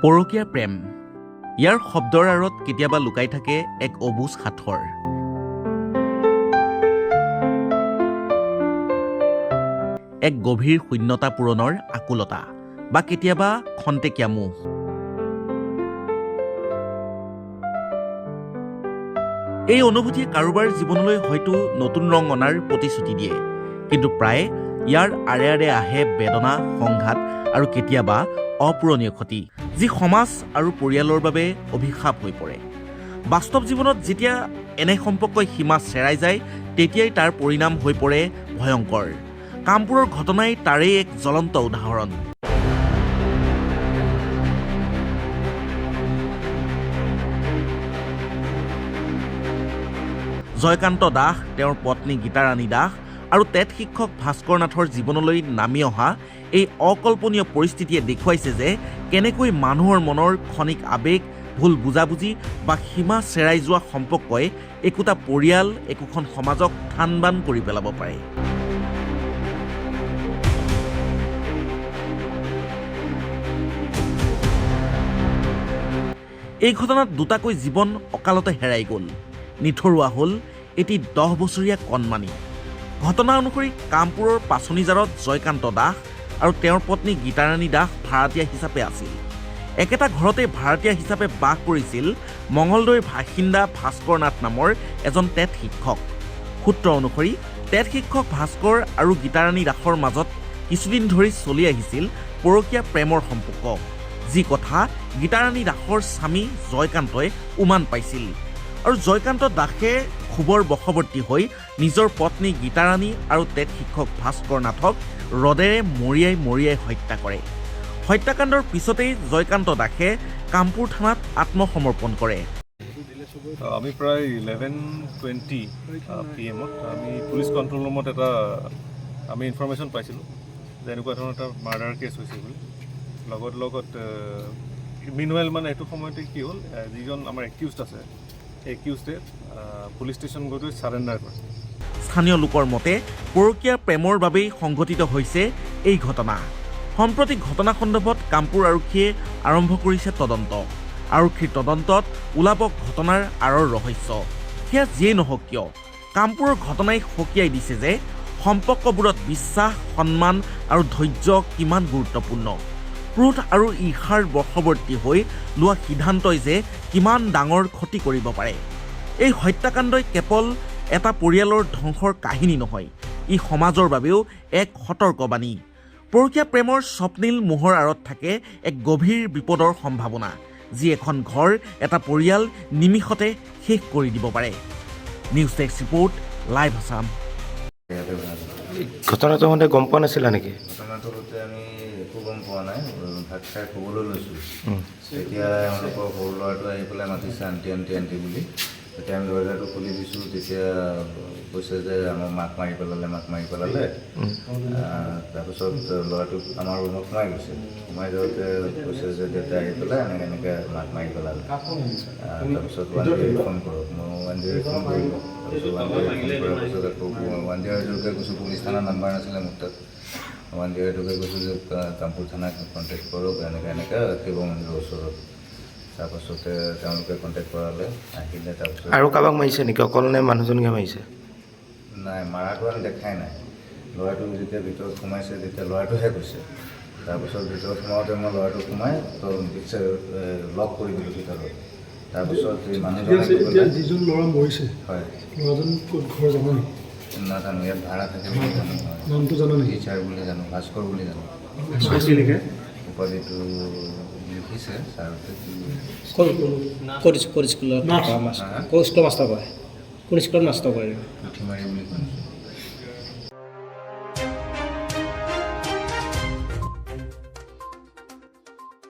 পৰকীয়া প্ৰেম ইয়াৰ শব্দৰ আঁৰত কেতিয়াবা লুকাই থাকে এক অবুজ সাঁথৰ। এক গভীৰ শূন্যতা পূৰণৰ আকুলতা বা কেতিয়াবা খন্তেকীয়া মোহ। এই অনুভূতিয়ে কাৰোবাৰ জীৱনলৈ হয়তো নতুন ৰং অনাৰ প্ৰতিশ্ৰুতি দিয়ে, কিন্তু প্ৰায়ে ইয়াৰ আঁৰে আঁৰে আহে বেদনা, সংঘাত আৰু কেতিয়াবা অপূৰণীয় ক্ষতি, যি সমাজ আৰু পৰিয়ালৰ বাবে অভিশাপ হৈ পৰে। বাস্তৱ জীৱনত যেতিয়া এনে সম্পৰ্কই সীমা চেৰাই যায়, তেতিয়াই তাৰ পৰিণাম হৈ পৰে ভয়ংকৰ। কামপুৰৰ ঘটনাই তাৰেই এক জ্বলন্ত উদাহৰণ। জয়কান্ত দাস, তেওঁৰ পত্নী গীতাৰাণী দাস আৰু টেট শিক্ষক ভাস্কৰ নাথৰ জীৱনলৈ নামি অহা এই অকল্পনীয় পৰিস্থিতিয়ে দেখুৱাইছে যে কেনেকৈ মানুহৰ মনৰ ক্ষণিক আৱেগ, ভুল বুজাবুজি বা সীমা চেৰাই যোৱা সম্পৰ্কই একোটা পৰিয়াল, একোখন সমাজক থান-বান কৰি পেলাব পাৰে। এই ঘটনাত দুটাকৈ জীৱন অকালতে হেৰাই গ'ল। নিথৰুৱা হ'ল এটি 10 বছৰীয়া কণমানি। ঘটনা অনুসৰি কামপুৰৰ পাচনিজাৰত জয়কান্ত দাস আৰু তেওঁৰ পত্নী গীতাৰাণী দাস ভাড়াতীয়া হিচাপে আছিল। একেটা ঘৰতে ভাড়াতীয়া হিচাপে বাস কৰিছিল মঙলদৈৰ বাসিন্দা ভাস্কৰ নাথ নামৰ এজন টেট শিক্ষক। সূত্ৰ অনুসৰি টেট শিক্ষক ভাস্কৰ আৰু গীতাৰাণী দাসৰ মাজত কিছুদিন ধৰি চলি আহিছিল পৰকীয়া প্ৰেমৰ সম্পৰ্ক, যি কথা গীতাৰাণী দাসৰ স্বামী জয়কান্তই উমান পাইছিল। আৰু জয়কান্ত দাসে ক্ষোভৰ বশৱৰ্তী হৈ নিজৰ পত্নী গীতাৰাণী আৰু টেট শিক্ষক ভাস্কৰ নাথক ৰদেৰে মৰিয়াই হত্যা কৰে। হত্যাকাণ্ডৰ পিছতেই জয়কান্ত দাসে কামপুৰ থানাত আত্মসমৰ্পণ কৰে। আমি প্ৰায় 11:20 PM আমি পুলিচ কণ্ট্ৰল ৰুমত এটা ইনফৰমেশ্যন পাইছিলোঁ যে এনেকুৱা ধৰণৰ এটা মাৰ্ডাৰ কেছ হৈছে বুলি। লগত মিনৱেল মানে এইটো সময়তে কি হ'ল, যিজন আমাৰ একিউজড আছে, একিউজডে পুলিচ ষ্টেচন গৈ ছাৰেণ্ডাৰ কৰে। স্থানীয় লোকৰ মতে পৰকীয়া প্ৰেমৰ বাবেই সংঘটিত হৈছে এই ঘটনা। সম্প্ৰতি ঘটনা সন্দৰ্ভত কামপুৰ আৰক্ষীয়ে আৰম্ভ কৰিছে তদন্ত। আৰক্ষীৰ তদন্তত ওলাব ঘটনাৰ আঁৰৰ ৰহস্য। সেয়া যিয়েই নহওক কিয়, কামপুৰৰ ঘটনাই সকীয়াই দিছে যে সম্পৰ্কবোৰত বিশ্বাস, সন্মান আৰু ধৈৰ্য কিমান গুৰুত্বপূৰ্ণ। ক্ৰোধ আৰু ঈৰ্ষাৰ বশৱৰ্তী হৈ লোৱা সিদ্ধান্তই যে কিমান ডাঙৰ ক্ষতি কৰিব পাৰে। এই হত্যাকাণ্ডই কেৱল এটা পৰিয়ালৰ ধ্বংসৰ কাহিনী নহয়, ই সমাজৰ বাবেও এক সতৰ্কবাণী। পৰকীয়া প্ৰেমৰ স্বপ্নীল মোহৰ আঁৰত থাকে এক গভীৰ বিপদৰ সম্ভাৱনা, যি এখন ঘৰ, এটা পৰিয়াল নিমিষতে শেষ কৰি দিব পাৰে। News desk report, live Assam. ঘটনাটো মতে গম পোৱা নাছিলা নেকি? ঘটনাটো আমি একো গম পোৱা নাই। ভাত খাই শুবলৈ লৈছোঁ, তেতিয়া এওঁলোকৰ সৰু ল'ৰাটো আহি পেলাই মাতিছে আণ্টি বুলি। তেতিয়া আমি দৰজাটো খুলি দিছোঁ, তেতিয়া কৈছে যে আমাৰ মাক মাৰি পেলালে। তাৰপিছত ল'ৰাটো আমাৰ ৰুমত সোমাই গৈছে। সোমাই যাওঁতে কৈছে যে দেউতা আহি পেলাই এনেকৈ মাক মাৰি পেলালে। তাৰপিছত 108 ফোন কৰক। মই 108 ফোন কৰিলোঁ। তাৰপিছত 108 ফোন কৰাৰ পিছত আকৌ 108লৈকে কৈছোঁ, পুলিচ থানাৰ নাম্বাৰ নাছিলে মোৰ তাত। 108লৈকে কৈছোঁ যে কামপুৰ থানাক কণ্টেক্ট কৰক, এনেকৈ শিৱ মন্দিৰৰ ওচৰত। তাৰপাছতে তেওঁলোকে কণ্টেক্ট কৰালে, আহিলে। তাৰপিছত আৰু কাৰোবাক মাৰিছে নেকি? অকল নে মানুহজনকে মাৰিছে? নাই, মাৰাটো আমি দেখাই নাই। ল'ৰাটো যেতিয়া ভিতৰত সোমাইছে, তেতিয়া ল'ৰাটোহে গৈছে। তাৰপিছত ভিতৰত সোমাওঁতে মই ল'ৰাটো সোমাই লক কৰি দিলোঁ ভিতৰত। তাৰপিছত এই মানুহজনে যিজন ল'ৰা মৰিছে, হয়, ল'ৰাজন ক'ত ঘৰ জানো নেকি? নাজানো, ইয়াত ভাড়া থাকে বুলি জানো। নামটো জানো নেকি? টিচাৰ বুলি জানো, ভাস্কৰ বুলি জানো। উপাধিটো লিখিছে ছাৰতে। ক'ত স্কুলত মাষ্টাৰ কৰে? কোন স্কুলত মাষ্টাৰ কৰে? পুঠিমাৰি বুলি শুনিছোঁ।